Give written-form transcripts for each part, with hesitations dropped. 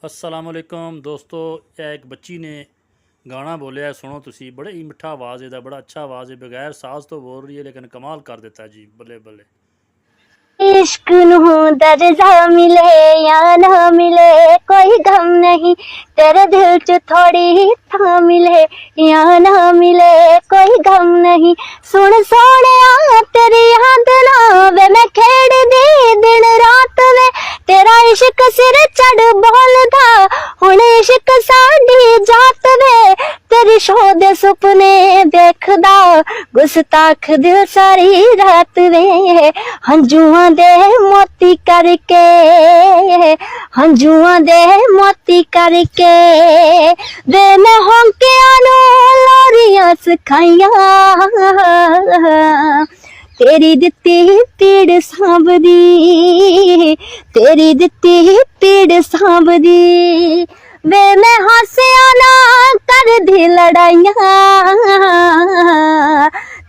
अस्सलामुअलैकुम दोस्तों, यह एक बच्ची ने गाना बोलिया है, सुनो तुसी। बड़े ही मिठा आवाज़ है, बड़ा अच्छा आवाज़ है, बगैर साज तो बोल रही है लेकिन कमाल कर देता है जी। बल्ले बल्ले। इश्क नू दर्जा मिले या ना मिले कोई गम नहीं, तेरे दिल च थोड़ी था मिले या ना मिले कोई गम नहीं। सुन सोहणिया तेरी याद ना वे मैं खेड़ दी दिन रात वे, तेरा इश्क सिर चढ़ बोलदा हुण इश्क साडी जात वे। तेरी शो दे सुपने देखदा गुस्ताख दिल सारी रात वे। हंजुआं दे मोती करके, हंजुआं दे मोती करके वे मैं होंकियां नू लोरियां सिखाइयां। तेरी दित्ती पीड़ सांभदी, तेरी दित्ती पीड़ सांभदी वे मैं हासिया ना कर दी लड़ाइयां।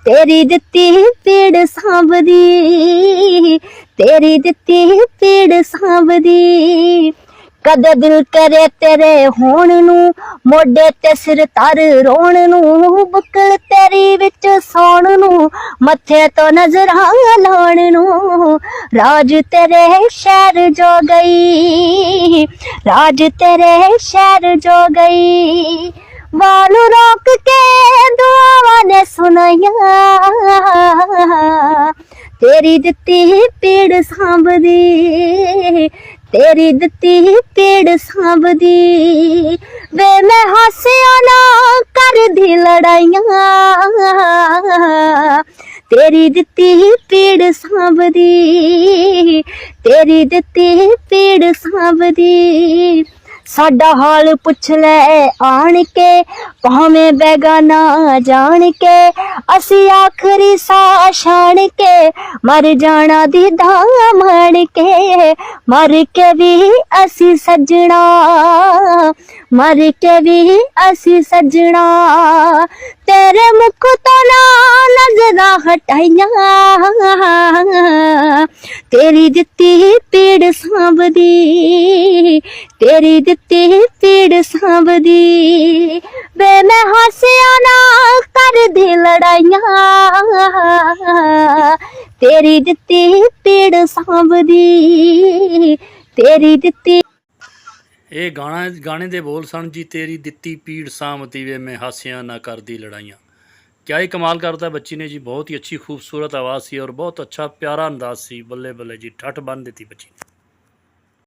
तेरी दित्ती पीड़ सांभदी, तेरी दित्ती पीड़ सांभदी। कदे दिल करे तेरे होण नू मोढे ते सिर तर रोण नू, बुकल तेरी विच सौण नू मत्थे तो नजरां लाउण नू। राज तेरे शहर जो गई, राज तेरे शहर जो गई। बालू रोक के दुआवां ने सुनाइयां। तेरी दित्ती पीड़ सांभदी, तेरी दित्ती पीड़ सांभदी वे मैं हासिया ना कर दी लड़ाइयां। तेरी दित्ती पीड़ सांभदी, तेरी दित्ती पीड़ सांभदी। साडा हाल पुछ ले आन के भावें बेगाना जान के, असी आखरी सा शान के मर जाना दीदा मान के। मर के भी असी सजना, मर के भी असी सजना तेरे मुख तो ना नजरा हटाइयां। तेरी दित्ती पीड़ सांभदी, तेरी दित्ती पीड़ सांभदी वे मैं हासिया ना कर दी लड़ाइयां। तेरी दित्ती पीड़ सांभदी, तेरी दित्ती। ये गाने दे बोल सन जी। तेरी दित्ती पीड़ सामती वे मैं हासियां ना कर दी लड़ाइयाँ। क्या ही कमाल करता है बच्ची ने जी। बहुत ही अच्छी खूबसूरत आवाज़ थी और बहुत अच्छा प्यारा अंदाज सी। बल्ले बल्ले जी, ठठ बन देती बच्ची ने।